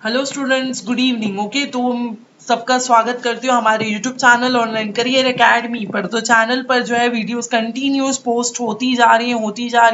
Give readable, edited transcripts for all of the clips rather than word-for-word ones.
Hello students, good evening. Okay, तो सबका स्वागत करती हूँ हमारे YouTube channel online career academy पर। तो चैनल पर जो है वीडियोस कंटिन्यूस पोस्ट होती जा रही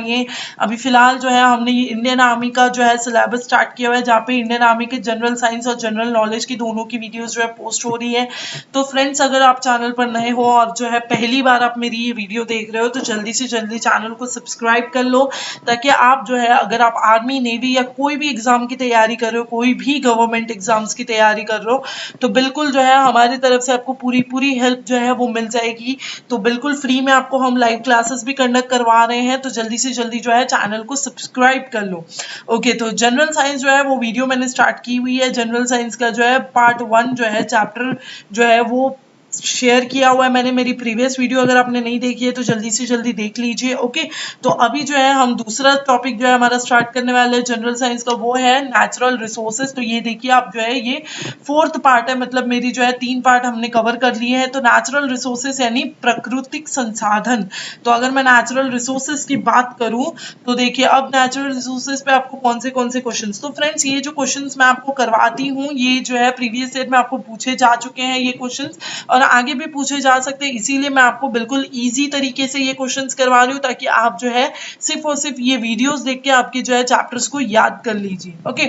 हैं। अभी फिलहाल जो है हमने ये इंडियन आर्मी का जो है सिलेबस स्टार्ट किया हुआ है, जहाँ पे इंडियन आर्मी के जनरल साइंस और जनरल नॉलेज की दोनों की वीडियोज जो है पोस्ट हो रही है। तो फ्रेंड्स, अगर आप चैनल पर नए हो और जो है पहली बार आप मेरी ये वीडियो देख रहे हो, तो जल्दी से जल्दी चैनल को सब्सक्राइब कर लो, ताकि आप जो है अगर आप आर्मी, नेवी या कोई भी एग्जाम की तैयारी कर रहे हो, कोई भी गवर्नमेंट एग्जाम्स की तैयारी कर रहे हो, तो बिल्कुल जो है हमारी तरफ से आपको पूरी पूरी हेल्प जो है वो मिल जाएगी। तो बिल्कुल फ्री में आपको हम लाइव क्लासेस भी कंडक्ट करवा रहे हैं, तो जल्दी से जल्दी जो है चैनल को सब्सक्राइब कर लो। ओके, तो जनरल साइंस जो है वो वीडियो मैंने स्टार्ट की हुई है। जनरल साइंस का जो है पार्ट 1 जो है चैप्टर जो है वो शेयर किया हुआ है मैंने मेरी प्रीवियस वीडियो। अगर आपने नहीं देखी है तो जल्दी से जल्दी देख लीजिए। ओके, तो अभी जो है हम दूसरा टॉपिक जो है हमारा स्टार्ट करने वाले हैं जनरल साइंस का, वो है नेचुरल रिसोर्सेज। तो ये देखिए आप, जो है ये 4th पार्ट है, मतलब मेरी जो है 3 पार्ट हमने कवर कर लिए हैं। तो नेचुरल रिसोर्सेज यानी प्राकृतिक संसाधन। तो अगर मैं नेचुरल रिसोर्सेज की बात करूं, तो देखिए अब नेचुरल रिसोर्सेज पे आपको कौन से क्वेश्चंस, तो फ्रेंड्स ये जो क्वेश्चंस मैं आपको करवाती हूँ, ये जो है प्रीवियस ईयर में आपको पूछे जा चुके हैं ये क्वेश्चंस, और आगे भी पूछे जा सकते हैं। इसीलिए मैं आपको बिल्कुल इजी तरीके से ये क्वेश्चंस करवा रही हूँ, ताकि आप जो है सिर्फ और सिर्फ ये वीडियोस देख के आपके जो है चैप्टर्स को याद कर लीजिए। Okay,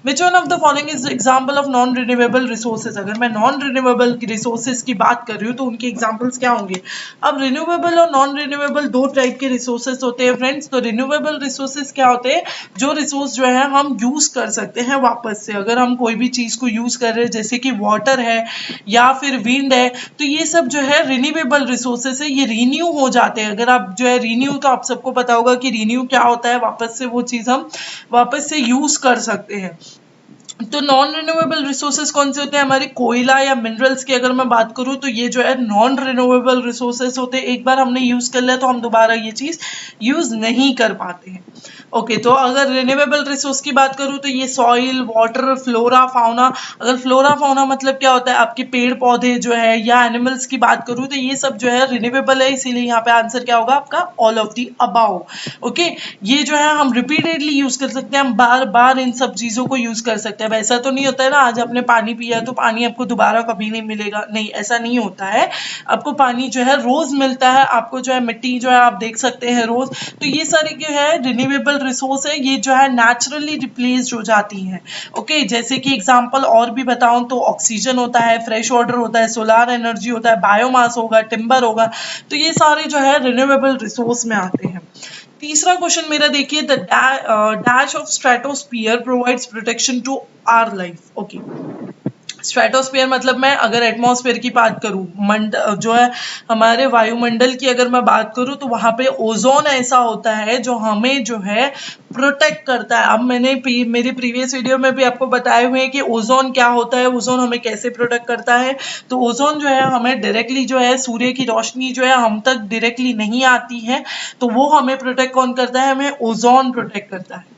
which one of the following is example of non renewable resources. अगर मैं नॉन रिन्यूएबल रिसोर्सेज की बात कर रही हूँ, तो उनके एग्जांपल्स क्या होंगे। अब रिन्यूएबल और नॉन रिन्यूएबल दो टाइप के रिसोर्सेज होते हैं फ्रेंड्स। तो रिन्यूएबल रिसोर्सेज क्या होते हैं, जो रिसोर्स जो है हम यूज कर सकते हैं वापस से। अगर हम कोई भी चीज को यूज कर रहे हैं, जैसे कि वाटर है या फिर विंड है, तो ये सब जो है रिन्यूएबल रिसोर्सेज है, ये रिन्यू हो जाते हैं। अगर आप जो है रिन्यू, तो आप सबको पता होगा कि रिन्यू क्या होता है, वापस से वो चीज हम वापस से यूज कर सकते हैं। तो नॉन रिन्यूएबल रिसोर्सेज कौन से होते हैं, हमारे कोयला या मिनरल्स की अगर मैं बात करूं, तो ये जो है नॉन रिन्यूएबल रिसोर्सेज होते हैं। एक बार हमने यूज कर लिया तो हम दोबारा ये चीज यूज नहीं कर पाते हैं। ओके, तो अगर रिन्यूएबल रिसोर्स की बात करूं, तो ये सॉइल, वाटर, फ्लोरा, फाउना। अगर फ्लोरा फाउना मतलब क्या होता है, आपके पेड़ पौधे जो है, या एनिमल्स की बात करूं, तो ये सब जो है रिन्यूएबल है। इसीलिए यहाँ पे आंसर क्या होगा आपका, all of the above. Okay, ये जो है हम रिपीटेडली यूज कर सकते हैं, हम बार बार इन सब चीजों को यूज कर सकते हैं। ऐसा तो नहीं होता है ना, आज आपने पानी पिया तो पानी आपको दोबारा कभी नहीं मिलेगा, नहीं, ऐसा नहीं होता है। आपको पानी जो है रोज मिलता है, आपको जो है मिट्टी जो है आप देख सकते हैं रोज। तो ये सारे जो है रिन्यूएबल रिसोर्स है, ये जो है नेचुरली रिप्लेस्ड हो जाती हैं। ओके, जैसे कि एग्जांपल और भी बताऊं, तो ऑक्सीजन होता है, फ्रेश वाटर होता है, सोलार एनर्जी होता है, बायोमास होगा, टिम्बर होगा। तो ये सारे जो है रिन्यूएबल रिसोर्स में आते हैं। तीसरा क्वेश्चन मेरा देखिए, the dash of stratosphere provides protection to our life. Okay, stratosphere मतलब मैं अगर एटमॉस्फेयर की बात करूं, जो है हमारे वायुमंडल की अगर मैं बात करूं, तो वहां पे ओजोन ऐसा होता है जो हमें जो है प्रोटेक्ट करता है। अब मैंने मेरी प्रीवियस वीडियो में भी आपको बताए हुए हैं कि ओजोन क्या होता है, ओजोन हमें कैसे प्रोटेक्ट करता है। तो ओजोन जो है हमें डायरेक्टली जो है सूर्य की रोशनी जो है हम तक डायरेक्टली नहीं आती है, तो वो हमें प्रोटेक्ट कौन करता है, हमें ओजोन प्रोटेक्ट करता है।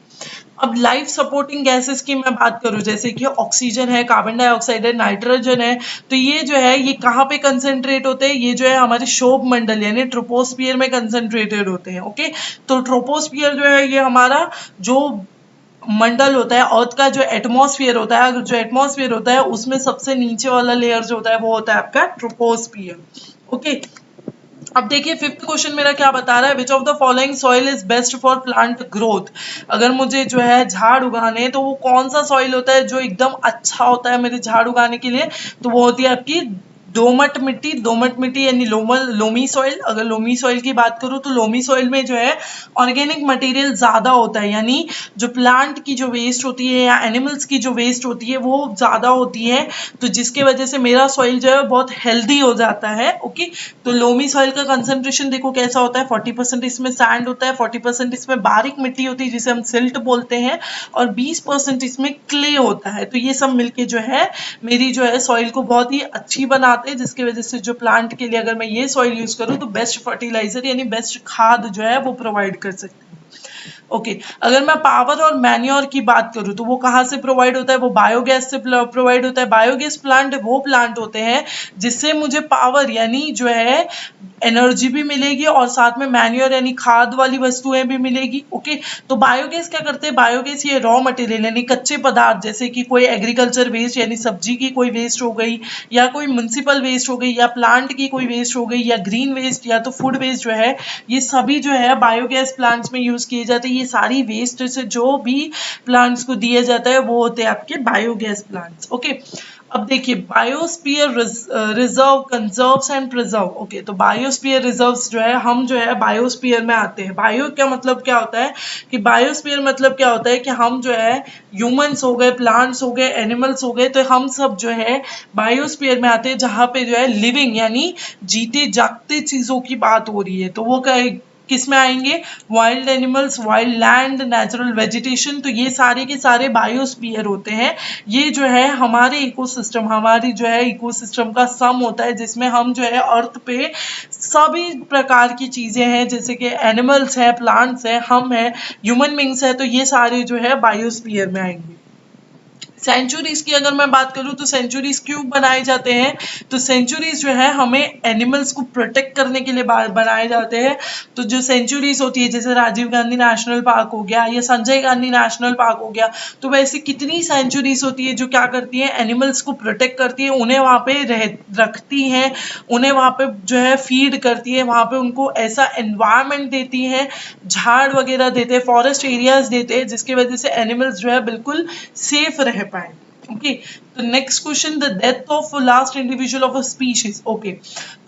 अब लाइफ सपोर्टिंग गैसेस की मैं बात करूं, जैसे कि ऑक्सीजन है, कार्बन डाइऑक्साइड है, नाइट्रोजन है, तो ये जो है ये कहाँ पे कंसेंट्रेट होते हैं, ये जो है हमारे शोभ मंडल यानी ट्रोपोस्फियर में कंसेंट्रेटेड होते हैं। ओके, तो ट्रोपोस्फियर जो है ये हमारा जो मंडल होता है, अर्थ का जो एटमॉस्फेयर होता है, जो एटमॉस्फेयर होता है उसमें सबसे नीचे वाला लेयर जो होता है वो होता है आपका ट्रोपोस्फियर। ओके, अब देखिए फिफ्थ क्वेश्चन मेरा क्या बता रहा है, which of the following soil is best for plant growth. अगर मुझे जो है झाड़ उगाने, तो वो कौन सा सॉइल होता है जो एकदम अच्छा होता है मेरे झाड़ उगाने के लिए, तो वो होती है आपकी दोमट मिट्टी। दोमट मिट्टी यानी लोमी सॉइल। अगर लोमी सॉइल की बात करूं, तो लोमी सॉइल में जो है ऑर्गेनिक मटेरियल ज्यादा होता है, यानी जो प्लांट की जो वेस्ट होती है या एनिमल्स की जो वेस्ट होती है वो ज्यादा होती है, तो जिसके वजह से मेरा सॉइल जो है बहुत हेल्दी हो जाता है। ओके, तो लोमी सॉइल का कंसंट्रेशन देखो कैसा होता है, 40% इसमें सैंड होता है, 40% इसमें बारीक मिट्टी होती है जिसे हम सिल्ट बोलते हैं, और 20% इसमें क्ले होता है। तो ये सब मिलके जो है मेरी जो है सॉइल को बहुत ही अच्छी बनाते हैं, जिसकी वजह से जो प्लांट के लिए अगर मैं ये सॉइल यूज करूँ, तो बेस्ट फर्टिलाइजर यानी बेस्ट खाद जो है वो प्रोवाइड कर सकते हैं। ओके अगर मैं पावर और मैन्योर की बात करूं तो वो कहाँ से प्रोवाइड होता है, वो बायोगैस से प्रोवाइड होता है। बायोगैस प्लांट वो प्लांट होते हैं जिससे मुझे पावर यानी जो है एनर्जी भी मिलेगी और साथ में मैन्योर यानी खाद वाली वस्तुएं भी मिलेगी। ओके तो बायोगैस क्या करते हैं, बायोगैस ये रॉ मटेरियल यानी कच्चे पदार्थ जैसे कि कोई एग्रीकल्चर वेस्ट यानी सब्जी की कोई वेस्ट हो गई या कोई म्युनिसिपल वेस्ट हो गई या प्लांट की कोई वेस्ट हो गई या ग्रीन वेस्ट या तो फूड वेस्ट जो है, ये सभी जो है बायोगैस प्लांट्स में यूज किए जाते हैं। ये सारी वेस्ट से जो भी प्लांट्स को दिया जाता है वो होते हैं आपके बायोगैस प्लांट्स। ओके अब देखिए biosphere reserve conserves and preserve. Okay तो बायोस्फीयर रिजर्व्स जो है, हम जो है बायोस्फीयर में आते हैं। बायो क्या मतलब क्या होता है कि बायोस्फीयर मतलब क्या होता है कि हम जो है ह्यूमंस हो गए, प्लांट्स हो गए, एनिमल्स हो गए, तो हम सब जो है बायोस्फीयर में आते हैं जहाँ पे जो है लिविंग यानी जीते जागते चीजों की बात हो रही है। तो वो किस में आएंगे, wild animals, wild land, natural vegetation. तो ये सारे के सारे बायोस्फीयर होते हैं। ये जो है हमारे इकोसिस्टम, हमारी जो है इकोसिस्टम का सम होता है जिसमें हम जो है अर्थ पे सभी प्रकार की चीजें हैं जैसे कि एनिमल्स है, प्लांट्स है, हम है, ह्यूमन बींग्स है, तो ये सारे जो है बायोस्फीयर में आएंगे। सेंचुरीज की अगर मैं बात करूं तो सेंचुरीज क्यों बनाए जाते हैं, तो सेंचुरीज जो है हमें एनिमल्स को प्रोटेक्ट करने के लिए बनाए जाते हैं। तो जो सेंचुरीज होती है जैसे राजीव गांधी नेशनल पार्क हो गया या संजय गांधी नेशनल पार्क हो गया, तो वैसे कितनी सेंचुरीज होती है जो क्या करती है, एनिमल्स को प्रोटेक्ट करती है, उन्हें वहां पे रखती हैं, उन्हें वहां पे जो है फीड करती है, वहां पे उनको ऐसा एनवायरनमेंट देती है, झाड़ वगैरह देते हैं, फॉरेस्ट एरियाज देते हैं जिसकी वजह से एनिमल्स जो है बिल्कुल सेफ रह पाए। ओके तो next question, the death of last individual of a species. Okay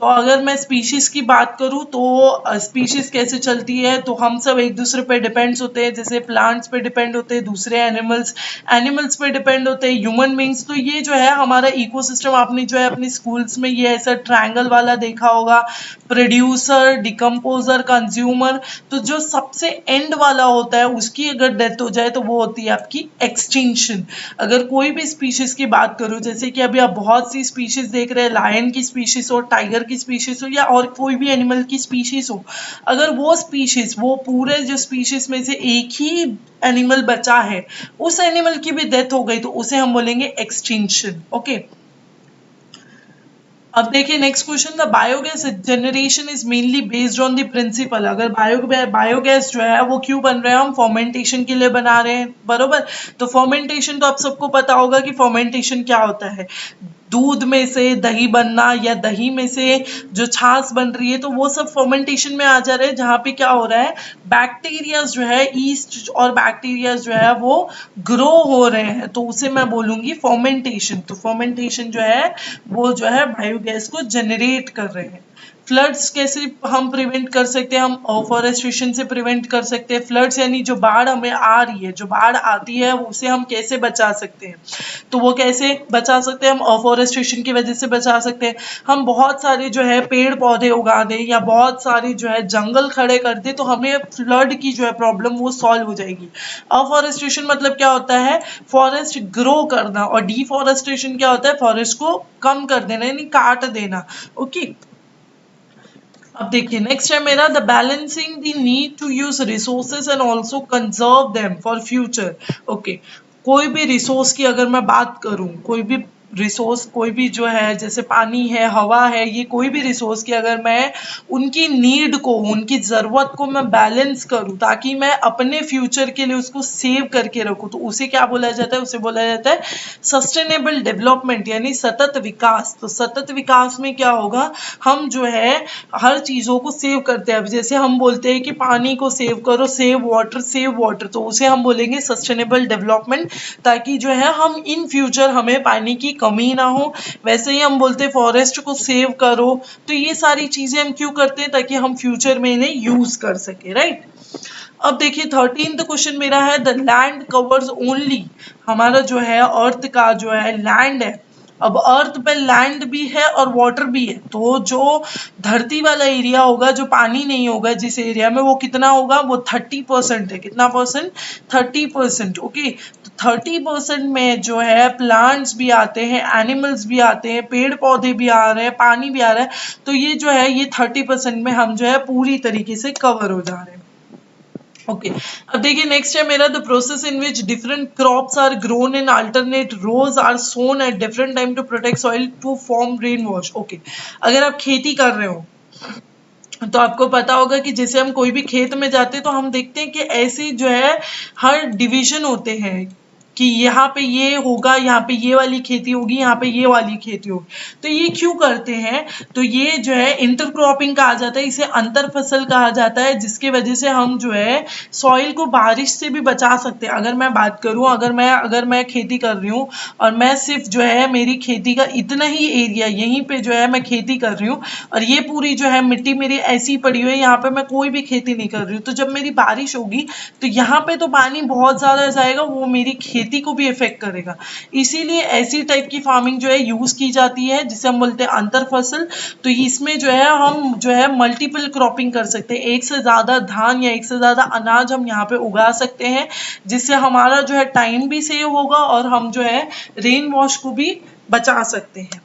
तो अगर मैं स्पीशीज की बात करूं तो स्पीशीज कैसे चलती है, तो हम सब एक दूसरे पे डिपेंड्स होते हैं, जैसे प्लांट्स पे डिपेंड होते हैं, दूसरे एनिमल्स पे डिपेंड होते हैं, ह्यूमन बींग्स। तो ये जो है हमारा इकोसिस्टम, आपने जो है अपने स्कूल्स में ये ऐसा ट्रायंगल वाला देखा होगा, प्रोड्यूसर, डिकम्पोजर, कंज्यूमर। तो जो सबसे एंड वाला होता है उसकी अगर डेथ हो जाए तो वो होती है आपकी एक्सटिंक्शन। अगर कोई भी स्पीशीज की बात करूं, जैसे कि अभी आप बहुत सी स्पीशीज देख रहे हैं, लायन की स्पीशीज हो, टाइगर की स्पीशीज हो या और कोई भी एनिमल की स्पीशीज हो, अगर वो स्पीशीज, वो पूरे जो स्पीशीज में से एक ही एनिमल बचा है, उस एनिमल की भी डेथ हो गई तो उसे हम बोलेंगे एक्सटिंक्शन। ओके अब देखिए next question, the biogas generation is mainly based on the principle. अगर बायोगैस जो है वो क्यों बन रहे हैं, हम फर्मेंटेशन के लिए बना रहे हैं, बरोबर। तो फर्मेंटेशन तो आप सबको पता होगा कि फर्मेंटेशन क्या होता है, दूध में से दही बनना या दही में से जो छाछ बन रही है, तो वो सब फर्मेंटेशन में आ जा रहे हैं, जहाँ पे क्या हो रहा है, बैक्टीरियाज जो है, ईस्ट और बैक्टीरियाज जो है वो ग्रो हो रहे हैं, तो उसे मैं बोलूंगी फर्मेंटेशन। तो फर्मेंटेशन जो है वो जो है बायोगैस को जनरेट कर रहे हैं। फ्लड्स कैसे हम प्रिवेंट कर सकते हैं, हम अफॉरेस्टेशन से प्रिवेंट कर सकते हैं। फ्लड्स यानी जो बाढ़ हमें आ रही है, जो बाढ़ आती है उसे हम कैसे बचा सकते हैं, तो वो कैसे बचा सकते हैं, हम अफॉरेस्टेशन की वजह से बचा सकते हैं। हम बहुत सारे जो है पेड़ पौधे उगा दें या बहुत सारी जो है जंगल खड़े कर दें तो हमें फ्लड की जो है प्रॉब्लम वो सॉल्व हो जाएगी। अफॉरेस्टेशन मतलब क्या होता है, फॉरेस्ट ग्रो करना, और डिफॉरेस्टेशन क्या होता है, फॉरेस्ट को कम कर देना यानी काट देना। ओके अब देखिए नेक्स्ट है मेरा, the balancing the need to use resources and also conserve them for future. Okay कोई भी रिसोर्स की अगर मैं बात करूं, कोई भी रिसोर्स, कोई भी जो है जैसे पानी है, हवा है, ये कोई भी रिसोर्स की अगर मैं उनकी नीड को, उनकी ज़रूरत को मैं बैलेंस करूं ताकि मैं अपने फ्यूचर के लिए उसको सेव करके रखूं, तो उसे क्या बोला जाता है, उसे बोला जाता है सस्टेनेबल डेवलपमेंट यानी सतत विकास। तो सतत विकास में क्या होगा, हम जो है हर चीज़ों को सेव करते हैं। अब जैसे हम बोलते हैं कि पानी को सेव करो, सेव वाटर, तो उसे हम बोलेंगे सस्टेनेबल डेवलपमेंट, ताकि जो है हम इन फ्यूचर हमें पानी की कमी ना हो। वैसे ही हम बोलते हैं फॉरेस्ट को सेव करो, तो ये सारी चीजें हम क्यों करते हैं, ताकि हम फ्यूचर में इन्हें यूज कर सके, राइट। अब देखिए 13th क्वेश्चन मेरा है, द लैंड कवर्स ओनली, हमारा जो है अर्थ का जो है लैंड है, अब अर्थ पे लैंड भी है और वाटर भी है, तो जो धरती वाला एरिया होगा, जो पानी नहीं होगा जिस एरिया में, वो कितना होगा, वो 30% है। कितना परसेंट, 30%। ओके तो 30% में जो है प्लांट्स भी आते हैं, एनिमल्स भी आते हैं, पेड़ पौधे भी आ रहे हैं, पानी भी आ रहा है, तो ये जो है ये 30% में हम जो है पूरी तरीके से कवर हो जा रहे हैं। ओके अब देखिए नेक्स्ट है मेरा the process in which different crops are grown in alternate rows are sown at different time to protect soil to form rain wash. Okay अगर आप खेती कर रहे हो तो आपको पता होगा कि जैसे हम कोई भी खेत में जाते हैं तो हम देखते हैं कि ऐसे जो है हर डिवीजन होते हैं कि यहाँ पे ये होगा, यहाँ पे ये वाली खेती होगी, यहाँ पे ये वाली खेती होगी। तो ये क्यों करते हैं? तो ये जो है इंटरक्रॉपिंग कहा जाता है, इसे अंतर फसल कहा जाता है, जिसके वजह से हम जो है सॉइल को बारिश से भी बचा सकते हैं। अगर मैं बात करूं, अगर मैं खेती कर रही हूँ और मैं सिर्फ जो है मेरी खेती का इतना ही एरिया यहीं पे जो है मैं खेती कर रही हूँ और ये पूरी जो है मिट्टी मेरी ऐसी पड़ी हुई है, यहाँ पे मैं कोई भी खेती नहीं कर रही हूँ, तो जब मेरी बारिश होगी तो यहाँ पे तो पानी बहुत ज्यादा जाएगा, वो मेरी खेती को भी इफेक्ट करेगा। इसीलिए ऐसी टाइप की फार्मिंग जो है यूज की जाती है जिसे हम बोलते हैं अंतर फसल। तो इसमें जो है हम जो है मल्टीपल क्रॉपिंग कर सकते हैं, एक से ज्यादा धान या एक से ज्यादा अनाज हम यहाँ पे उगा सकते हैं, जिससे हमारा जो है टाइम भी सेव होगा और हम जो है रेन वॉश को भी बचा सकते हैं।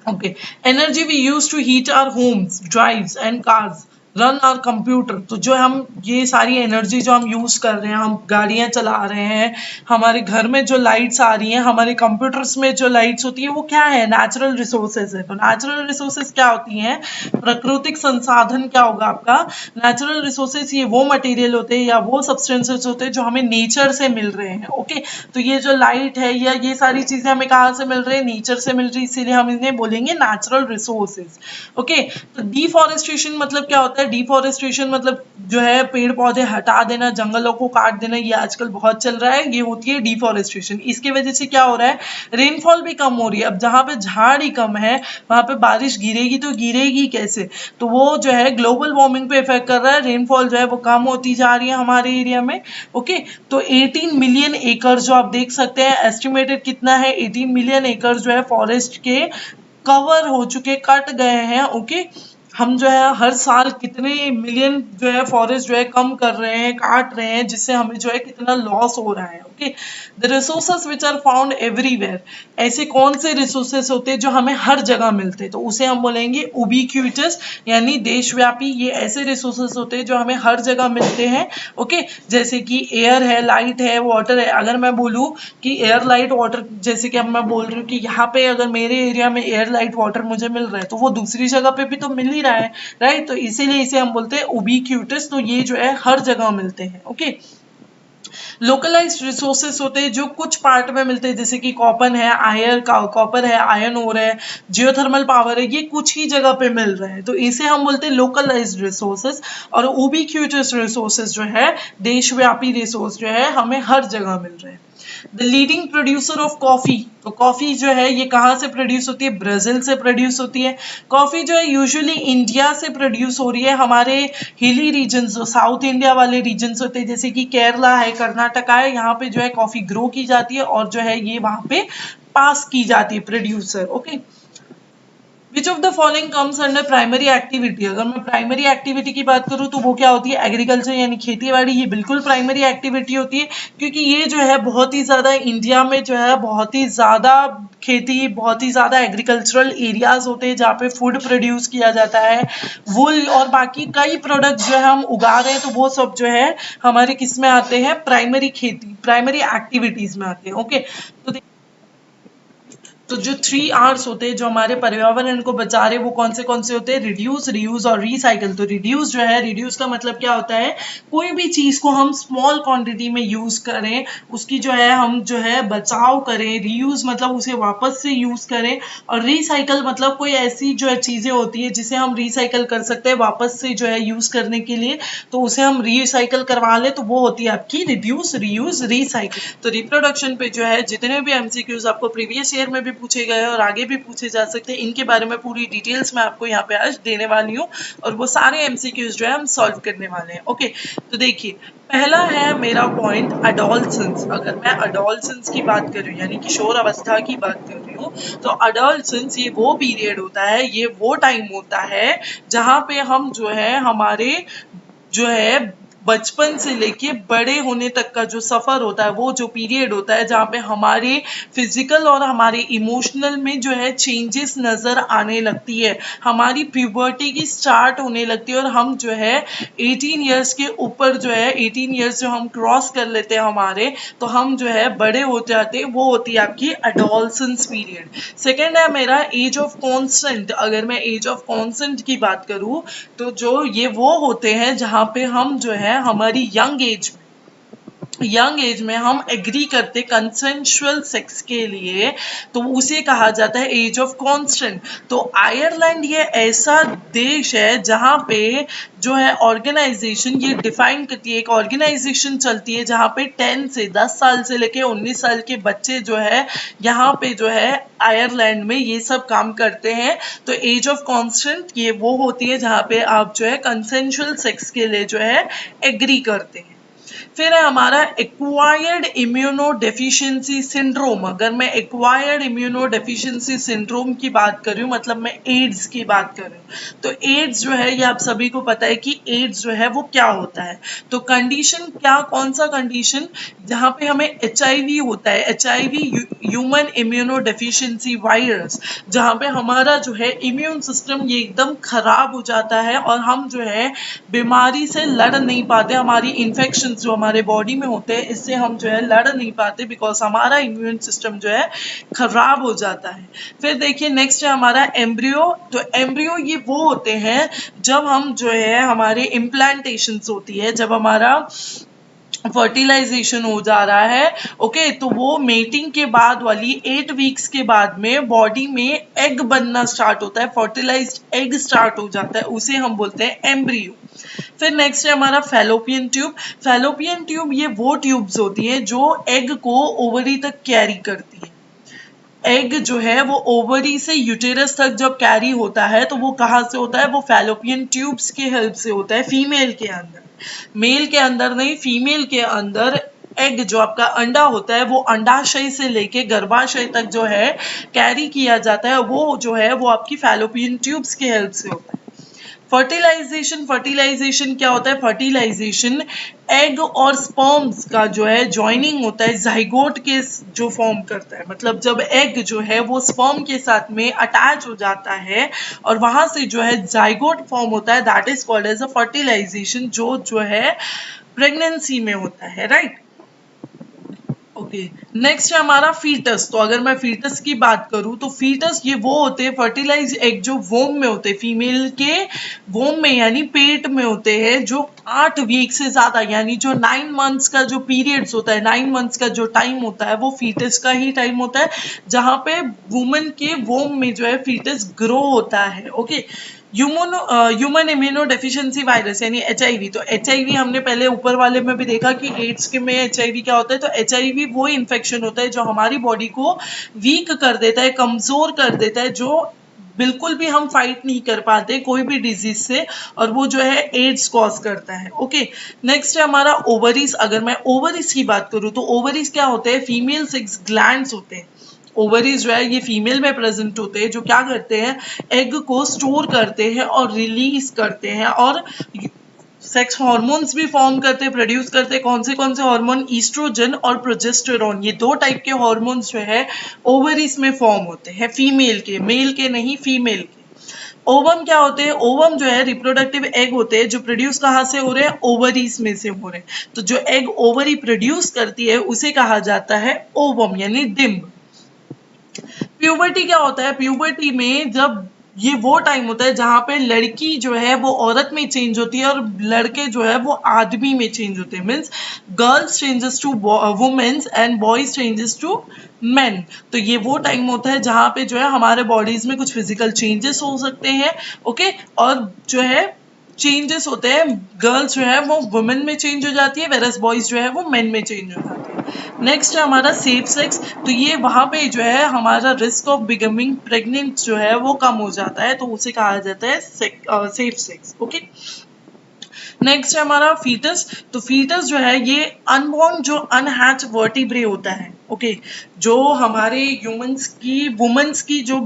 Okay energy we use to heat our homes, drives and cars, run our computer. तो जो हम ये सारी एनर्जी जो हम यूज कर रहे हैं, हम गाड़ियां चला रहे हैं, हमारे घर में जो लाइट्स आ रही हैं, हमारे कंप्यूटर्स में जो लाइट्स होती है, वो क्या है? नेचुरल रिसोर्सेज है। तो नेचुरल रिसोर्सेज क्या होती हैं? प्राकृतिक संसाधन क्या होगा आपका? नेचुरल रिसोर्सेज ये वो मटेरियल होते हैं या वो सब्सटेंसेस होते हैं जो हमें नेचर से मिल रहे हैं। ओके तो ये जो लाइट है या ये सारी चीजें हमें कहाँ से मिल रही है? नेचर से मिल रही है, इसीलिए हम इन्हें बोलेंगे नेचुरल रिसोर्सेज। ओके तो डिफॉरेस्टेशन मतलब क्या होता है? डिफॉरेस्टेशन मतलब जो है पेड़ पौधे हटा देना, जंगलों को काट देना, ये आजकल बहुत चल रहा है, ये होती है डिफॉरेस्टेशन। इसके वजह से क्या हो रहा है? रेनफॉल भी कम हो रही है। अब जहां पे झाड़ ही कम है वहां पे बारिश गिरेगी तो गिरेगी कैसे? तो वो जो है ग्लोबल वार्मिंग पे इफेक्ट कर रहा है, रेनफॉल जो है वो कम होती जा रही है हमारे एरिया में। ओके तो 18 मिलियन एकड़ जो आप देख सकते हैं, एस्टिमेटेड कितना है? 18 मिलियन एकड़ जो है फॉरेस्ट के कवर हो चुके, कट गए हैं। ओके हम जो है हर साल कितने मिलियन जो है फॉरेस्ट जो है कम कर रहे हैं, काट रहे हैं, जिससे हमें जो है कितना लॉस हो रहा है। Okay the resources which are found everywhere, ऐसे कौन से रिसोर्सेज होते हैं जो हमें हर जगह मिलते हैं? तो उसे हम बोलेंगे उबिक्यूटस, यानी देशव्यापी। ये ऐसे रिसोर्सेज होते हैं जो हमें हर जगह मिलते हैं। ओके जैसे कि एयर है, लाइट है, वाटर है। अगर मैं बोलूँ कि एयर लाइट वाटर, जैसे कि अब मैं बोल रही हूँ कि यहाँ पे अगर मेरे एरिया में एयर लाइट वाटर मुझे मिल रहा है तो वो दूसरी जगह पे भी तो मिल ही रहा है, राइट? तो इसीलिए इसे हम बोलते हैं उबिक्यूटस। तो ये जो है हर जगह मिलते हैं। ओके लोकलाइज्ड रिसोर्सेस होते हैं जो कुछ पार्ट में मिलते हैं, जैसे कि कॉपर है, कॉपर है, आयरन ओर है, जियोथर्मल पावर है, ये कुछ ही जगह पे मिल रहे हैं, तो इसे हम बोलते हैं लोकलाइज्ड रिसोर्सेस। और उबिक्यूटस रिसोर्सेस जो है देशव्यापी रिसोर्स जो है हमें हर जगह मिल रहे हैं। The leading producer of coffee, तो कॉफी जो है ये कहाँ से प्रोड्यूस होती है? ब्राजील से प्रोड्यूस होती है। कॉफी जो है यूजुअली इंडिया से प्रोड्यूस हो रही है, हमारे हिली रीजन जो साउथ इंडिया वाले रीजन होते हैं, जैसे कि केरला है, कर्नाटका है, यहाँ पे जो है कॉफी ग्रो की जाती है और जो है ये वहां पे पास की जाती है producer. Okay which of the following comes under primary activity? अगर मैं प्राइमरी एक्टिविटी की बात करूं तो वो क्या होती है? एग्रीकल्चर यानी खेती बाड़ी, ये बिल्कुल प्राइमरी एक्टिविटी होती है, क्योंकि ये जो है बहुत ही ज्यादा इंडिया में जो है बहुत ही ज्यादा खेती, बहुत ही ज्यादा एग्रीकल्चरल एरियाज होते हैं जहाँ पे फूड प्रोड्यूस किया जाता है। वुल और बाकी कई प्रोडक्ट जो है हम उगा रहे हैं, तो वो सब जो है हमारे किस में आते हैं? प्राइमरी खेती, प्राइमरी एक्टिविटीज में आते हैं। ओके तो जो 3 R's होते हैं जो हमारे पर्यावरण को बचा रहे, वो कौन से होते हैं? रिड्यूस, रीयूज और रिसाइकल। तो रिड्यूस जो है, रिड्यूस का मतलब क्या होता है? कोई भी चीज को हम स्मॉल क्वांटिटी में यूज करें, उसकी जो है हम जो है बचाव करें। रीयूज मतलब उसे वापस से यूज करें, और रिसाइकल मतलब कोई ऐसी जो है चीजें होती है जिसे हम रिसाइकल कर सकते हैं वापस से जो है यूज करने के लिए, तो उसे हम रिसाइकल करवा ले, तो वो होती है आपकी रिड्यूस, रीयूज, रिसाइकल। तो रिप्रोडक्शन पे जो है जितने भी एमसीक्यूज आपको प्रीवियस ईयर में भी पूछे गए और आगे भी पूछे जा सकते हैं, इनके बारे में पूरी डिटेल्स मैं आपको यहाँ पे आज देने वाली हूँ, और वो सारे एमसीक्यूज जो है हम सॉल्व करने वाले हैं। ओके तो देखिए पहला है मेरा पॉइंट अडोलसेंस। अगर मैं अडोलसेंस की बात कर रही हूँ यानी किशोर अवस्था की बात कर रही हूँ, तो अडोलसेंस ये वो पीरियड होता है, ये वो टाइम होता है जहाँ पे हम जो है हमारे जो है बचपन से लेके बड़े होने तक का जो सफर होता है, वो जो पीरियड होता है जहाँ पे हमारे फिजिकल और हमारे इमोशनल में जो है चेंजेस नजर आने लगती है, हमारी प्यूबर्टी की स्टार्ट होने लगती है और हम जो है 18 ईयर्स के ऊपर जो है 18 ईयर्स जो हम क्रॉस कर लेते हैं हमारे, तो हम जो है बड़े हो जाते हैं, वो होती है आपकी एडोलसेंस पीरियड। सेकेंड है मेरा एज ऑफ कॉन्सेंट। अगर मैं एज ऑफ कॉन्सेंट की बात करूं तो जो ये वो होते हैं जहाँ पे हम जो है हमारी यंग एज में हम एग्री करते कंसेंशुअल सेक्स के लिए, तो उसे कहा जाता है एज ऑफ कॉन्सेंट। तो आयरलैंड ये ऐसा देश है जहाँ पे जो है ऑर्गेनाइजेशन ये डिफाइन करती है, एक ऑर्गेनाइजेशन चलती है जहाँ पे 10 साल से लेके 19 साल के बच्चे जो है यहाँ पे जो है आयरलैंड में ये सब काम करते हैं। तो एज ऑफ कॉन्सेंट ये वो होती है जहाँ पे आप जो है कंसेंशुअल सेक्स के लिए जो है एग्री करते हैं। फिर है हमारा एक्वायर्ड इम्यूनोडेफिशिएंसी सिंड्रोम। अगर मैं एक्वायर्ड इम्यूनोडेफिशिएंसी सिंड्रोम की बात कर रही हूँ, मतलब मैं एड्स की बात कर रही हूँ, तो एड्स जो है ये आप सभी को पता है कि एड्स जो है वो क्या होता है। तो कंडीशन क्या, कौन सा कंडीशन, जहाँ पे हमें HIV होता है, HIV ह्यूमन इम्यूनोडेफिशिएंसी वायरस, जहाँ पे हमारा जो है इम्यून सिस्टम ये एकदम खराब हो जाता है और हम जो है बीमारी से लड़ नहीं पाते, हमारी इन्फेक्शन जो हमारे बॉडी में होते हैं इससे हम जो है लड़ नहीं पाते, बिकॉज हमारा इम्यून सिस्टम जो है खराब हो जाता है। फिर देखिए नेक्स्ट है हमारा एम्ब्रियो। तो एम्ब्रियो ये वो होते हैं जब हम जो है हमारे इम्प्लांटेशन होती है, जब हमारा फर्टिलाइजेशन हो जा रहा है, ओके, तो वो मेटिंग के बाद वाली 8 वीक्स के बाद में बॉडी में एग बनना स्टार्ट होता है, फर्टिलाइज्ड एग स्टार्ट हो जाता है, उसे हम बोलते हैं एम्ब्रियो। फिर नेक्स्ट है हमारा फैलोपियन ट्यूब। फैलोपियन ट्यूब ये वो ट्यूब्स होती है जो एग को ओवरी तक कैरी करती है। एग जो है वो ओवरी से यूटेरस तक जब कैरी होता है तो वो कहाँ से होता है, वो फैलोपियन ट्यूब्स के हेल्प से होता है, फीमेल के अंदर। मेल के अंदर नहीं, फीमेल के अंदर एग जो आपका अंडा होता है वो अंडाशय से लेके गर्भाशय तक जो है कैरी किया जाता है, वो जो है वो आपकी फैलोपियन ट्यूब्स के हेल्प से होता है। फर्टिलाइजेशन क्या होता है, फर्टिलाइजेशन एग और स्पर्म्स का जो है जॉइनिंग होता है, जाइगोट के जो फॉर्म करता है, मतलब जब एग जो है वो स्पर्म के साथ में अटैच हो जाता है और वहां से जो है जाइगोट फॉर्म होता है, that is called as a fertilization, जो है प्रेगनेंसी में होता है, राइट। ओके, नेक्स्ट है हमारा फीटस। तो अगर मैं फीटस की बात करूं तो फीटस ये वो होते हैं फर्टिलाइज एग जो वोम में होते हैं, फीमेल के वोम में यानी पेट में होते हैं, जो 8 वीक से ज्यादा यानी जो 9 मंथ्स का जो पीरियड्स होता है, 9 मंथ्स का जो टाइम होता है वो फीटस का ही टाइम होता है, जहां पे वुमन के वोम में जो है फीटस ग्रो होता है। Okay, human immuno deficiency virus यानी HIV। तो HIV हमने पहले ऊपर वाले में भी देखा कि एड्स के में HIV क्या होता है, तो HIV वो इन्फेक्शन होता है जो हमारी बॉडी को वीक कर देता है, कमजोर कर देता है, जो बिल्कुल भी हम फाइट नहीं कर पाते कोई भी डिजीज से, और वो जो है एड्स कॉज करता है। ओके, नेक्स्ट है हमारा ओवरीज। अगर मैं ओवरीज की बात करूं तो ओवरीज क्या होते हैं, फीमेल सेक्स ग्लैंड्स होते हैं। ओवरीज जो है ये फीमेल में प्रेजेंट होते हैं, जो क्या करते हैं, एग को स्टोर करते हैं और रिलीज करते हैं और सेक्स हार्मोन्स भी फॉर्म करते हैं, प्रोड्यूस करते हैं। कौन से हार्मोन, ईस्ट्रोजन और प्रोजेस्टेरोन, ये 2 टाइप के हार्मोन्स जो है ओवरीज में फॉर्म होते हैं, फीमेल के, मेल के नहीं, फीमेल के। ओवम क्या होते हैं, ओवम जो है रिप्रोडक्टिव एग होते हैं जो प्रोड्यूस कहाँ से हो रहे हैं, ओवरीज में से हो रहे हैं। तो जो एग ओवरी प्रोड्यूस करती है उसे कहा जाता है ओवम यानी डिम्ब। प्यूबर्टी क्या होता है, प्यूबर्टी में जब ये वो टाइम होता है जहां पे लड़की जो है वो औरत में चेंज होती है और लड़के जो है वो आदमी में चेंज होते हैं, means girls changes to womens and boys changes to men. तो ये वो टाइम होता है जहां पे जो है हमारे बॉडीज में कुछ फिजिकल चेंजेस हो सकते हैं, ओके, और जो है चेंजेस होते हैं, गर्ल्स जो है वो वुमेन में चेंज हो जाती है, वेरस बॉयज जो है वो मेन में चेंज हो जाते हैं। नेक्स्ट है हमारा सेफ सेक्स। तो ये वहां पे जो है हमारा रिस्क ऑफ बिकमिंग प्रेग्नेंट जो है वो कम हो जाता है, तो उसे कहा जाता है सेफ सेक्स। ओके, नेक्स्ट है हमारा फीटस। तो फीटस जो है ये अनबॉर्न जो अनहैच वर्टिब्रे होता है, ओके, जो हमारे ह्यूमंस की वुमेन्स की जो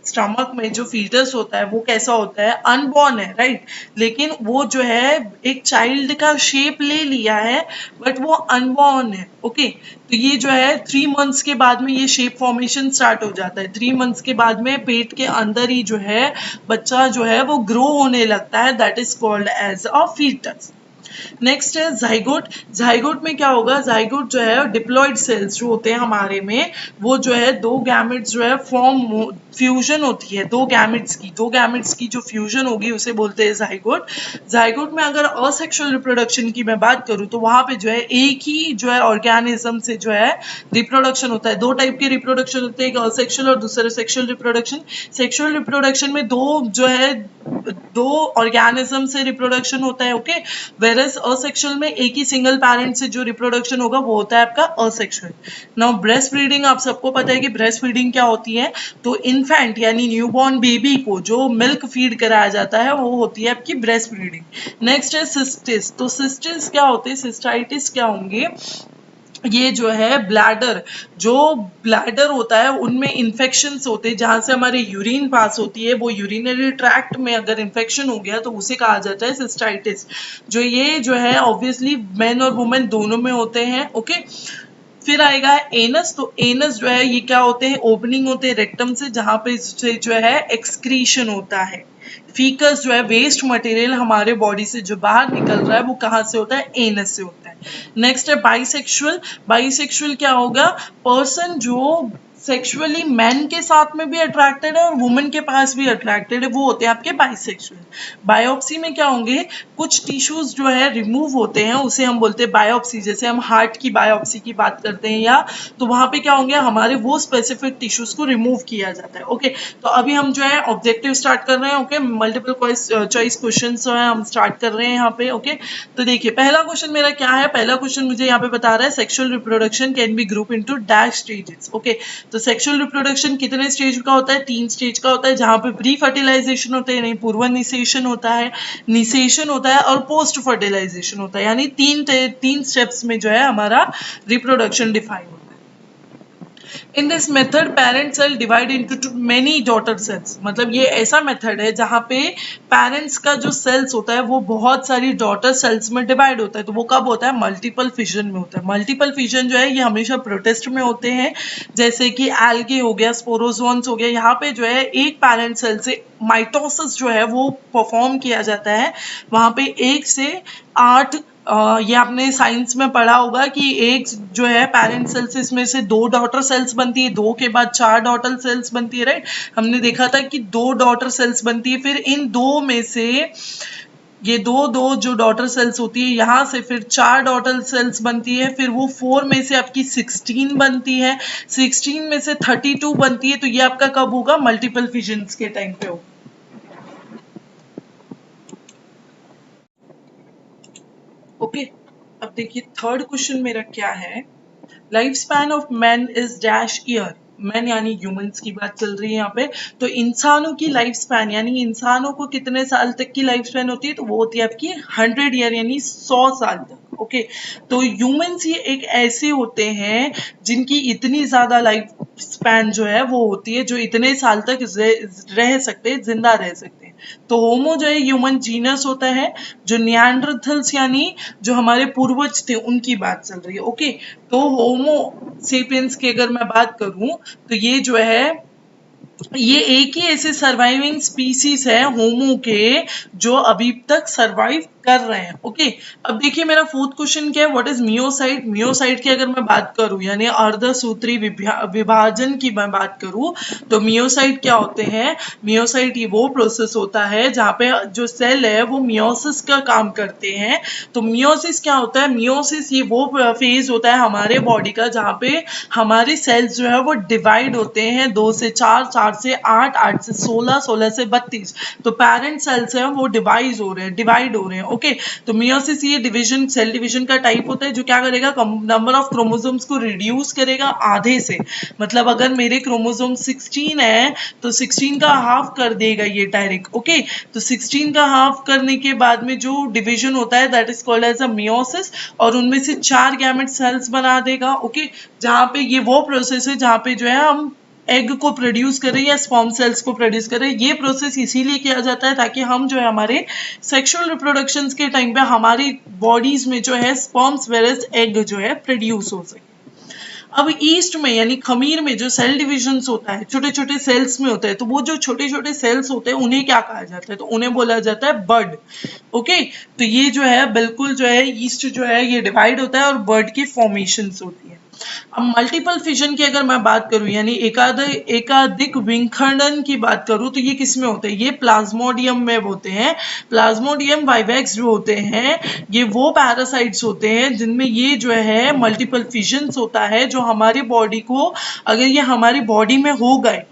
स्टमक में जो फीटस होता है वो कैसा होता है, अनबॉर्न है, राइट, लेकिन वो जो है एक चाइल्ड का शेप ले लिया है, बट वो अनबॉर्न है। ओके, तो ये जो है 3 मंथ्स के बाद में ये शेप फॉर्मेशन स्टार्ट हो जाता है। 3 मंथ्स के बाद में पेट के अंदर ही जो है बच्चा जो है वो ग्रो होने लगता है, that is called as a foetus. Next है जाइगोट। जाइगोट में क्या होगा, जाइगोट जो है डिप्लॉइड सेल्स जो होते हैं हमारे में, वो जो है दो गैमेट्स जो है फॉर्म फ्यूजन होती है, दो गैमेट्स की जो फ्यूजन होगी उसे बोलते हैं जाइगोट। जाइगोट में अगर असेक्सुअल रिप्रोडक्शन की मैं बात करूं तो वहां पे जो है एक ही जो है ऑर्गेनिज्म से जो है रिप्रोडक्शन होता है। दो टाइप के रिप्रोडक्शन होते हैं, एक असेक्सुअल और दूसरा सेक्सुअल रिप्रोडक्शन। सेक्सुअल रिप्रोडक्शन में दो ऑर्गेनिज्म से रिप्रोडक्शन होता है, ओके, वेरस असेक्सुअल में एक ही सिंगल पैरेंट से जो रिप्रोडक्शन होगा वो होता है आपका असेक्सुअल। नाउ ब्रेस्ट फीडिंग, आप सबको पता है कि ब्रेस्ट फीडिंग क्या होती है, तो इन्फेंट यानी न्यूबॉर्न बेबी को जो मिल्क फीड कराया जाता है वो होती है आपकी ब्रेस्ट फीडिंग। नेक्स्ट है सिस्टिस। तो सिस्टिस क्या होते हैं, सिस्टाइटिस क्या होंगे, ये जो है ब्लैडर होता है उनमें इन्फेक्शंस होते हैं, जहां से हमारे यूरिन पास होती है, वो यूरिनरी ट्रैक्ट में अगर इन्फेक्शन हो गया तो उसे कहा जाता है सिस्टाइटिस। ये जो है ऑब्वियसली मेन और वुमेन दोनों में होते हैं, ओके। फिर आएगा एनस। तो एनस जो है ये क्या होते हैं, ओपनिंग होते हैं रेक्टम से, जहां पे से जो है एक्सक्रीशन होता है। फीकस जो है वेस्ट मटेरियल हमारे बॉडी से जो बाहर निकल रहा है वो कहाँ से होता है, एनस से होता है। नेक्स्ट है बाइसेक्सुअल। बाइसेक्सुअल क्या होगा, पर्सन जो सेक्सुअली मैन के साथ में भी अट्रैक्टेड है और वुमेन के पास भी अट्रैक्टेड है, वो होते हैं आपके बाइसेक्सुअल। बायोप्सी में क्या होंगे, कुछ टिश्यूज जो है रिमूव होते हैं, उसे हम बोलते हैं बायोप्सी। जैसे हम हार्ट की बायोप्सी की बात करते हैं या, तो वहां पे क्या होंगे, हमारे वो स्पेसिफिक टिश्यूज को रिमूव किया जाता है, ओके। तो अभी हम जो है ऑब्जेक्टिव स्टार्ट कर रहे हैं, ओके, मल्टीपल चॉइस क्वेश्चन जो है हम स्टार्ट कर रहे हैं यहाँ पे, ओके। तो देखिए पहला क्वेश्चन मेरा क्या है, पहला क्वेश्चन मुझे यहाँ पे बता रहा है sexual reproduction can be group into dash stages, okay. तो सेक्सुअल रिप्रोडक्शन कितने स्टेज का होता है, 3 स्टेज का होता है, जहां पे प्री फर्टिलाइजेशन होता है, नहीं पूर्व निषेचन होता है, निषेचन होता है, और पोस्ट फर्टिलाइजेशन होता है, यानी तीन स्टेप्स में जो है हमारा रिप्रोडक्शन डिफाइन होता है। In this method parent cell divide into many daughter cells. मतलब ये ऐसा मेथड है जहाँ पे पेरेंट्स का जो सेल्स होता है वो बहुत सारी डॉटर सेल्स में डिवाइड होता है। तो वो कब होता है, मल्टीपल फिजन में होता है। मल्टीपल फिजन जो है ये हमेशा प्रोटिस्ट में होते हैं, जैसे कि एल्गे हो गया, स्पोरोजोन्स हो गया। यहाँ पे जो है एक पेरेंट सेल से माइटोसिस जो है वो परफॉर्म किया जाता है। वहां पे 1 से 8 ये आपने साइंस में पढ़ा होगा कि एक जो है पेरेंट सेल्स, इसमें से 2 डॉटर सेल्स बनती है, 2 के बाद 4 डॉटर सेल्स बनती है, राइट। हमने देखा था कि 2 डॉटर सेल्स बनती है, फिर इन 2 में से ये दो जो डॉटर सेल्स होती है, यहाँ से फिर 4 डॉटर सेल्स बनती है, फिर वो 4 में से आपकी 16 बनती है, 16 में से 32 बनती है। तो ये आपका कब होगा, मल्टीपल फिजन के टाइम पे होगा, ओके। अब देखिए थर्ड क्वेश्चन मेरा क्या है, life span of man is dash year. Man यानी ह्यूमंस की बात चल रही है यहाँ पे। तो इंसानों की लाइफ स्पैन यानी इंसानों को कितने साल तक की लाइफ स्पैन होती है, तो वो होती है आपकी 100 ईयर यानी 100 साल तक, ओके। तो ह्यूमंस ये एक ऐसे होते हैं जिनकी इतनी ज्यादा लाइफ स्पैन जो है वो होती है, जो इतने साल तक रह सकते हैं, जिंदा रह सकते हैं। तो होमो जो है ह्यूमन जीनस होता है, जो निएंडरथल्स यानी जो हमारे पूर्वज थे उनकी बात चल रही है, ओके। तो होमो सेपियंस की अगर मैं बात करूं तो ये जो है ये एक ही ऐसे सर्वाइविंग स्पीसीज है होमो के जो अभी तक सर्वाइव कर रहे हैं, ओके। अब देखिए मेरा फोर्थ क्वेश्चन क्या है, व्हाट इज मियोसाइट। मियोसाइट की अगर मैं बात करूं यानी अर्धसूत्री विभाजन की मैं बात करूं तो मियोसाइट क्या होते हैं, मियोसाइट ये वो प्रोसेस होता है जहाँ पे जो सेल है वो मियोसिस का काम करते हैं। तो मियोसिस क्या होता है, मियोसिस ये वो फेज होता है हमारे बॉडी का जहाँ पे हमारे सेल्स जो है वो डिवाइड होते हैं 2 से 4, 4 से 8, 8 से 16, 16 से 32। तो पेरेंट सेल्स हैं वो डिवाइड हो रहे हैं, ओके। तो मियोसिस ये डिवीजन, सेल डिवीजन का टाइप होता है जो क्या करेगा, नंबर ऑफ क्रोमोसोम्स को रिड्यूस करेगा आधे से। मतलब अगर मेरे क्रोमोसोम 16 है तो 16 का हाफ कर देगा ये डायरेक्ट, ओके। तो 16 का हाफ करने के बाद में जो डिवीजन होता है that is called as a meiosis, और उनमें से 4 गैमेट सेल्स बना देगा, ओके। जहाँ पे ये वो प्रोसेस है जहाँ पे जो है हम एग को प्रोड्यूस करें या स्पर्म सेल्स को प्रोड्यूस करें। ये प्रोसेस इसीलिए किया जाता है ताकि हम जो है हमारे सेक्सुअल रिप्रोडक्शन के टाइम पे हमारी बॉडीज में जो है स्पर्म्स वेरस एग जो है प्रोड्यूस हो सके। अब ईस्ट में यानी खमीर में जो सेल डिविजन्स होता है, छोटे छोटे सेल्स में होता है, तो वो जो छोटे छोटे सेल्स होते हैं उन्हें क्या कहा जाता है, तो उन्हें बोला जाता है बड। ओके, तो ये जो है बिल्कुल जो है ईस्ट जो है ये डिवाइड होता है और बड की फॉर्मेशंस होती है। अब मल्टीपल फिजन की अगर मैं बात करूं यानी एकाधिक विखंडन की बात करूं तो ये किस में होते हैं, ये प्लाज्मोडियम में होते हैं। प्लाज्मोडियम वाइवेक्स जो होते हैं ये वो पैरासाइट्स होते हैं जिनमें ये जो है मल्टीपल फिजन्स होता है, जो हमारी बॉडी को अगर ये हमारी बॉडी में हो गए,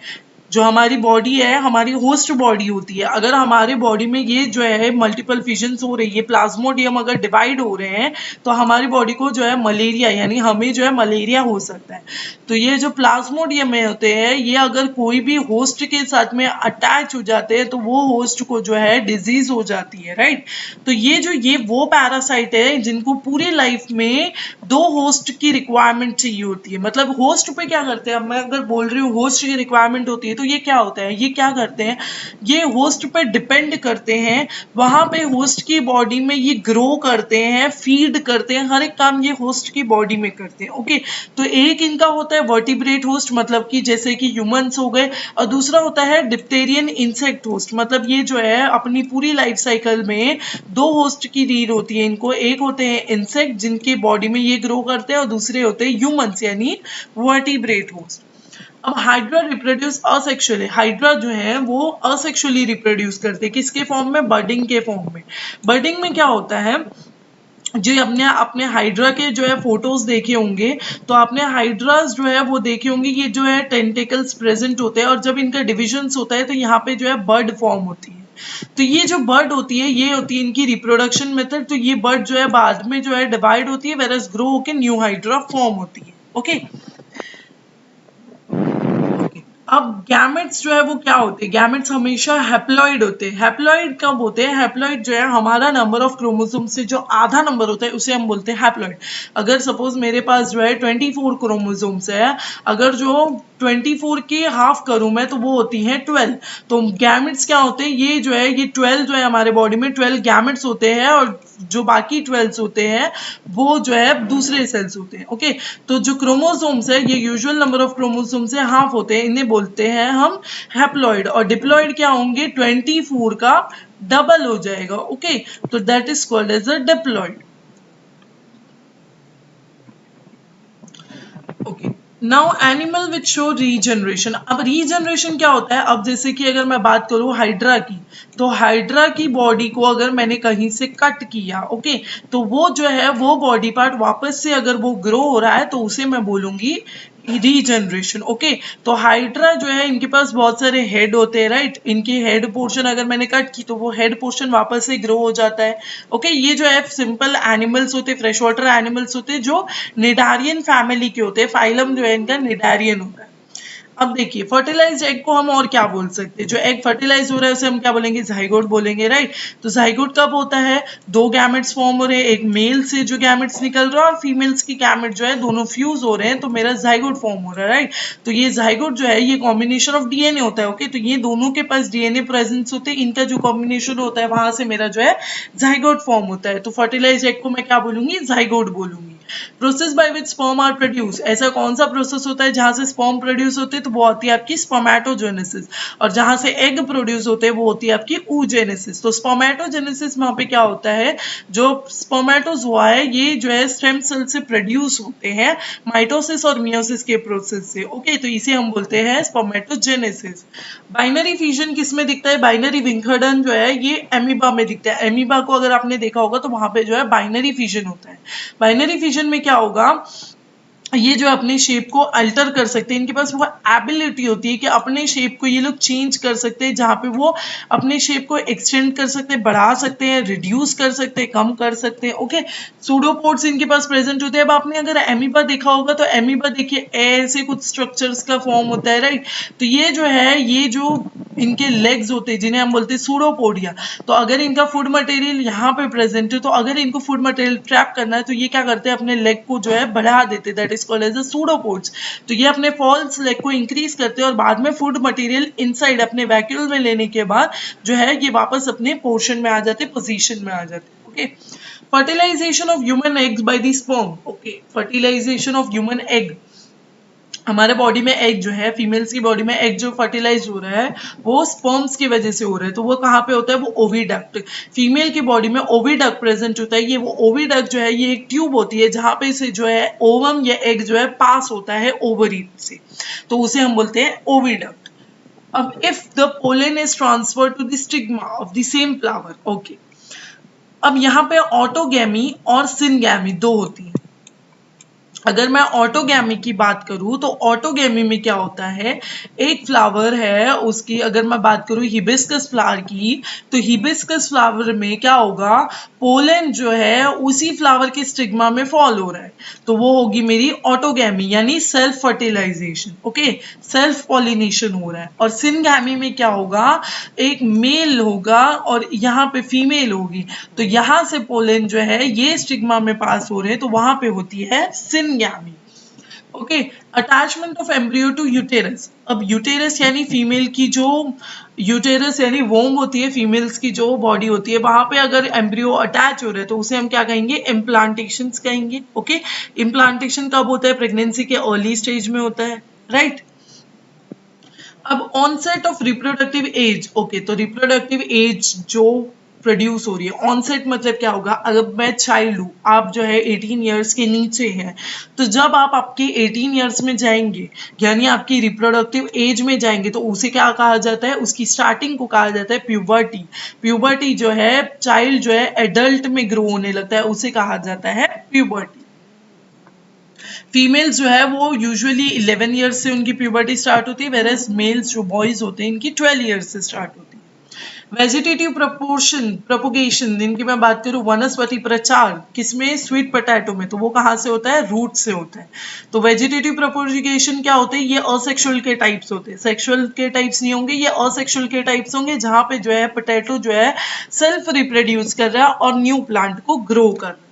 जो हमारी बॉडी है हमारी होस्ट बॉडी होती है, अगर हमारे बॉडी में ये जो है मल्टीपल फिजन्स हो रही है, प्लाज्मोडियम अगर डिवाइड हो रहे हैं तो हमारी बॉडी को जो है मलेरिया यानी हमें जो है मलेरिया हो सकता है। तो ये जो प्लाज्मोडियम में होते हैं ये अगर कोई भी होस्ट के साथ में अटैच हो जाते हैं तो वो होस्ट को जो है डिजीज हो जाती है, राइट। तो ये वो पैरासाइट है जिनको पूरी लाइफ में 2 होस्ट की रिक्वायरमेंट चाहिए होती है। मतलब होस्ट पे क्या करते हैं, अब मैं अगर बोल रही हूँ होस्ट की रिक्वायरमेंट होती है तो ये क्या होता है, ये क्या करते हैं, ये होस्ट पे डिपेंड करते हैं, वहां पे होस्ट की बॉडी में ये ग्रो करते हैं, फीड करते हैं, हर एक काम ये होस्ट की बॉडी में करते हैं। ओके, तो एक इनका होता है वर्टिब्रेट होस्ट, मतलब कि जैसे कि ह्यूमंस हो गए, और दूसरा होता है डिप्टेरियन इंसेक्ट होस्ट। मतलब ये जो है अपनी पूरी लाइफ साइकिल में 2 होस्ट की नीड होती है इनको, एक होते हैं इंसेक्ट जिनके बॉडी में ये ग्रो करते हैं और दूसरे होते हैं ह्यूमंस यानी वर्टिब्रेट होस्ट। अब हाइड्रा रिप्रोड्यूस असेक्सुअली, हाइड्रा जो है वो असेक्सुअली रिप्रोड्यूस करते हैं, किसके फॉर्म में, बर्डिंग के फॉर्म में। बर्डिंग में क्या होता है, जो अपने हाइड्रा के जो है फोटोज देखे होंगे तो आपने हाइड्रास जो है वो देखे होंगे, ये जो है टेंटिकल्स प्रेजेंट होते हैं और जब इनका डिविजन्स होता है तो यहाँ पे जो है बर्ड फॉर्म होती है। तो ये जो बर्ड होती है ये होती है इनकी रिप्रोडक्शन मेथड। तो ये बर्ड जो है बाद में जो है डिवाइड होती है, वेरस ग्रो होकर न्यू हाइड्रा फॉर्म होती है। ओके, अब गैमेट्स जो है वो क्या होते हैं, गैमेट्स हमेशा हैप्लॉइड होते हैं। हैप्लॉइड कब होते हैं, हैप्लॉइड जो है हमारा नंबर ऑफ क्रोमोसोम से जो आधा नंबर होता है उसे हम बोलते हैं हैप्लॉइड। अगर सपोज मेरे पास जो है 24 क्रोमोसोम्स है, अगर जो 24 के हाफ करूं मैं तो वो होती हैं 12। तो गैमेट्स क्या होते हैं, ये जो है ये 12 जो है हमारे बॉडी में 12 गैमेट्स होते हैं और जो बाकी 12 होते हैं वो जो है दूसरे सेल्स होते हैं। ओके, तो जो क्रोमोसोम्स है ये यूजुअल नंबर ऑफ क्रोमोसोम्स से हाफ होते हैं, इन्हें बोलते हैं हम हैप्लॉइड। और डिप्लॉइड क्या होंगे, 24 का डबल हो जाएगा। ओके, तो that is called as a diploid. Okay, now animal which show regeneration. अब रीजनरेशन क्या होता है, अब जैसे कि अगर मैं बात करूं हाइड्रा की, तो हाइड्रा की बॉडी को अगर मैंने कहीं से कट किया, ओके, तो वो जो है वो बॉडी पार्ट वापस से अगर वो ग्रो हो रहा है तो उसे मैं बोलूंगी रीजनरेशन। ओके, तो हाइड्रा जो है इनके पास बहुत सारे हेड होते हैं, राइट। इनके हेड पोर्शन अगर मैंने कट की तो वो हेड पोर्शन वापस से ग्रो हो जाता है। ओके, ये जो है सिंपल एनिमल्स होते हैं, फ्रेश वाटर एनिमल्स होते हैं जो निडारियन फैमिली के होते हैं। फाइलम जो है इनका निडारियन होता है। अब देखिए फर्टिलाइज्ड एग को हम और क्या बोल सकते हैं, जो एग फर्टिलाइज हो रहा है उसे हम क्या बोलेंगे, जाइगोट बोलेंगे, राइट। तो जाइगोट कब होता है, 2 गैमेट्स फॉर्म हो रहे हैं, एक मेल से जो गैमेट्स निकल रहा है और फीमेल्स की गैमेट जो है दोनों फ्यूज हो रहे हैं, तो मेरा जाइगोट फॉर्म हो रहा है, राइट। तो ये जाइगोट जो है ये कॉम्बिनेशन ऑफ डीएनए होता है। ओके, तो ये दोनों के पास डीएनए प्रेजेंस होते हैं, इनका जो कॉम्बिनेशन होता है वहां से मेरा जो है जाइगोट फॉर्म होता है। तो फर्टिलाइज्ड एग को मैं क्या बोलूंगी, जाइगोट बोलूंगी। Process by which sperm are produce, ऐसा कौन सा प्रोसेस होता है जहां से स्पर्म प्रोड्यूस होते हैं, तो वो होती है आपकी स्पर्मेटोजेनेसिस। और जहां से एग प्रोड्यूस होते हैं वो होती है आपकी oogenesis। तो स्पर्मेटोजेनेसिस में पे क्या होता है, जो स्पर्मेटोजोआ है ये जो है स्टेम सेल से प्रोड्यूस होते हैं माइटोसिस और मियोसिस के प्रोसेस से। ओके, तो इसे हम बोलते हैं स्पर्मेटोजेनेसिस। बाइनरी फिजन किसमें दिखता है, बाइनरी विंखडन जो है ये एमीबा में दिखता है। एमीबा को अगर आपने देखा होगा तो वहां पे जो है बाइनरी फिजन होता है। बाइनरी फिजन में क्या होगा, ये जो अपने शेप को अल्टर कर सकते हैं, इनके पास वो एबिलिटी होती है कि अपने शेप को ये लोग चेंज कर सकते हैं, जहाँ पे वो अपने शेप को एक्सटेंड कर सकते हैं, बढ़ा सकते हैं, रिड्यूस कर सकते हैं, कम कर सकते हैं। ओके, सूडोपोड्स इनके पास प्रेजेंट होते हैं। अब आपने अगर एमीबा देखा होगा तो एमीबा देखिए ऐसे कुछ स्ट्रक्चर्स का फॉर्म होता है, राइट। तो ये जो है ये जो इनके लेग्स होते हैं जिन्हें हम बोलते हैं सूडोपोडिया, तो अगर इनका फूड मटेरियल यहाँ पे प्रेजेंट है तो अगर इनको फूड मटेरियल ट्रैप करना है तो ये क्या करते हैं, अपने लेग को जो है बढ़ा देते हैं, that is is called as a pseudopods. तो ये अपने फॉल्स लेग को इंक्रीज करते हैं और बाद में फूड मटेरियल इनसाइड अपने वैक्यूल में लेने के बाद जो है ये वापस अपने पोर्शन में आ जाते, पोजीशन में आ जाते। Okay, fertilization of human eggs by the sperm. Okay, fertilization of human egg, हमारे बॉडी में एग जो है, फीमेल्स की बॉडी में एग जो फर्टिलाइज हो रहा है वो स्पर्म्स की वजह से हो रहा है। तो वो कहाँ पे होता है, वो ओविडक्ट। फीमेल की बॉडी में ओविडक्ट प्रेजेंट होता है। ये वो ओविडक्ट जो है ये एक ट्यूब होती है जहाँ पे से जो है ओवम या एग जो है पास होता है ओवरी से, तो उसे हम बोलते हैं ओविडक्ट। अब if the pollen is transfer to the stigma of the same flower. Okay, अब यहाँ पे ऑटोगैमी और सिनगैमी दो होती है। अगर मैं ऑटोगैमी की बात करूं तो ऑटोगैमी में क्या होता है, एक फ्लावर है उसकी, अगर मैं बात करूं हिबिस्कस फ्लावर की, तो हिबिस्कस फ्लावर में क्या होगा, पोलन जो है उसी फ्लावर के स्टिग्मा में फॉल हो रहा है, तो वो होगी मेरी ऑटोगैमी यानी self fertilization. Okay, self pollination हो रहा है। और सिनगैमी में क्या होगा, एक मेल होगा और यहाँ पे फीमेल होगी, तो यहाँ से पोलन जो है ये स्टिग्मा में पास हो रहे हैं, तो वहां पे होती है syngamy. Okay, attachment of embryo to uterus. अब यूटेरस यानी फीमेल की जो यूटेरस यानी वोम होती है, फीमेल्स की जो बॉडी होती है, वहां पे अगर एम्ब्रियो अटैच हो रहा है तो उसे हम क्या कहेंगे, इम्प्लांटेशन कहेंगे। ओके, इम्प्लांटेशन कब होता है, प्रेगनेंसी के अर्ली स्टेज में होता है, राइट। अब onset of reproductive age. Okay, तो रिप्रोडक्टिव एज जो प्रोड्यूस हो रही है, ऑनसेट मतलब क्या होगा, अगर मैं चाइल्ड हूँ, आप जो है 18 ईयर्स के नीचे हैं, तो जब आप आपके 18 ईयर्स में जाएंगे यानी आपकी रिप्रोडक्टिव एज में जाएंगे तो उसे क्या कहा जाता है, उसकी स्टार्टिंग को कहा जाता है प्यूबर्टी। प्यूबर्टी जो है चाइल्ड जो है एडल्ट में ग्रो होने लगता है उसे कहा जाता है प्यूबर्टी। फीमेल्स जो है वो यूजुअली 11 ईयर्स से उनकी प्यूबर्टी स्टार्ट होती है, वेरएज मेल्स जो बॉयज होते हैं इनकी 12 ईयर्स से स्टार्ट होती है। वेजिटेटिव प्रोपोगेशन इनकी मैं बात करूं, वनस्पति प्रचार किसमें, स्वीट पोटैटो में, तो वो कहाँ से होता है, रूट से होता है। तो वेजिटेटिव प्रोपोगेशन क्या होते हैं, ये असेक्सुअल के टाइप्स होते हैं, सेक्सुअल के टाइप्स नहीं होंगे, ये असेक्सुअल के टाइप्स होंगे, जहां पे जो है पोटैटो जो है सेल्फ रिप्रोड्यूस कर रहा है और न्यू प्लांट को ग्रो कर रहा है।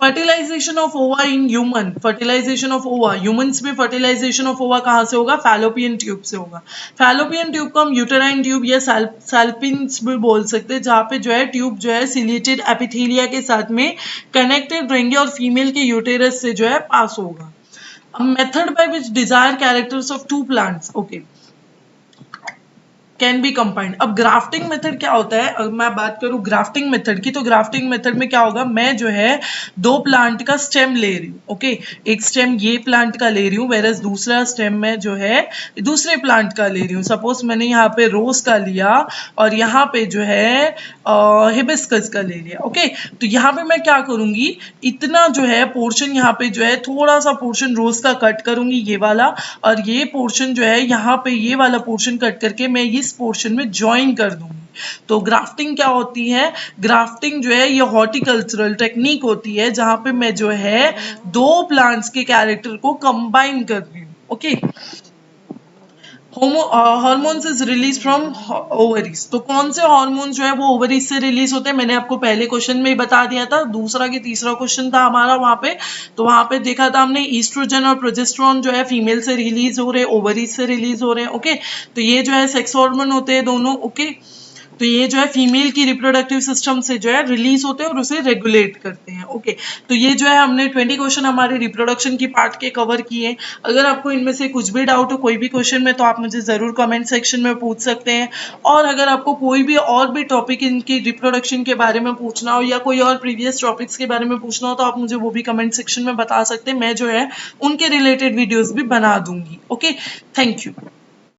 Fertilization of ova in human, fertilization of ova, humans में फर्टिलाइजेशन ऑफ ओवा कहाँ से होगा, फैलोपियन ट्यूब से होगा। फैलोपियन ट्यूब को हम यूटेराइन ट्यूब या सैल्पिन्स भी बोल सकते हैं, जहाँ पे जो है ट्यूब जो है सिलेटेड एपिथेलिया के साथ में कनेक्टेड रहेंगे और फीमेल के यूटेरस से जो है पास होगा। Method by which desire characters of two plants. Okay, can be combined. अब ग्राफ्टिंग मेथड क्या होता है, अगर मैं बात करूं ग्राफ्टिंग मेथड की, तो ग्राफ्टिंग मेथड में क्या होगा, मैं जो है दो प्लांट का स्टेम ले रही हूँ। ओके, एक स्टेम ये प्लांट का ले रही हूँ, वेरस दूसरा स्टेम में जो है दूसरे प्लांट का ले रही हूँ। सपोज मैंने यहाँ पे रोज का लिया और यहाँ पे जो है हिबिस्कस का ले लिया। ओके, तो यहाँ पे मैं क्या करूंगी, इतना जो है पोर्शन यहाँ पे जो है थोड़ा सा पोर्शन रोज का कट करूंगी ये वाला, और ये पोर्शन जो है यहाँ पे ये वाला पोर्शन कट करके मैं इस पोर्शन में ज्वाइन कर दूंगी। तो ग्राफ्टिंग क्या होती है, ग्राफ्टिंग जो है ये हॉर्टिकल्चरल टेक्निक होती है जहां पे मैं जो है दो प्लांट्स के कैरेक्टर को कंबाइन कर रही हूँ। Okay, hormones is release from ovaries. तो कौन से हार्मोन जो है वो ओवरीज से रिलीज होते हैं, मैंने आपको पहले क्वेश्चन में ही बता दिया था, दूसरा कि तीसरा क्वेश्चन था हमारा वहां पे, तो वहां पे देखा था हमने ईस्ट्रोजन और प्रोजेस्टेरोन जो है फीमेल से रिलीज हो रहे हैं, ओवरीज से रिलीज हो रहे हैं। ओके, तो ये जो है सेक्स हार्मोन होते हैं दोनों। ओके, तो ये जो है फीमेल की रिप्रोडक्टिव सिस्टम से जो है रिलीज होते हैं और उसे रेगुलेट करते हैं। ओके, तो ये जो है हमने 20 क्वेश्चन हमारे रिप्रोडक्शन की पार्ट के कवर किए। अगर आपको इनमें से कुछ भी डाउट हो कोई भी क्वेश्चन में, तो आप मुझे जरूर कमेंट सेक्शन में पूछ सकते हैं। और अगर आपको कोई भी और भी टॉपिक इनकी रिप्रोडक्शन के बारे में पूछना हो या कोई और प्रीवियस टॉपिक्स के बारे में पूछना हो, तो आप मुझे वो भी कमेंट सेक्शन में बता सकते हैं। मैं जो है उनके रिलेटेड वीडियोज भी बना दूंगी। Okay, thank you.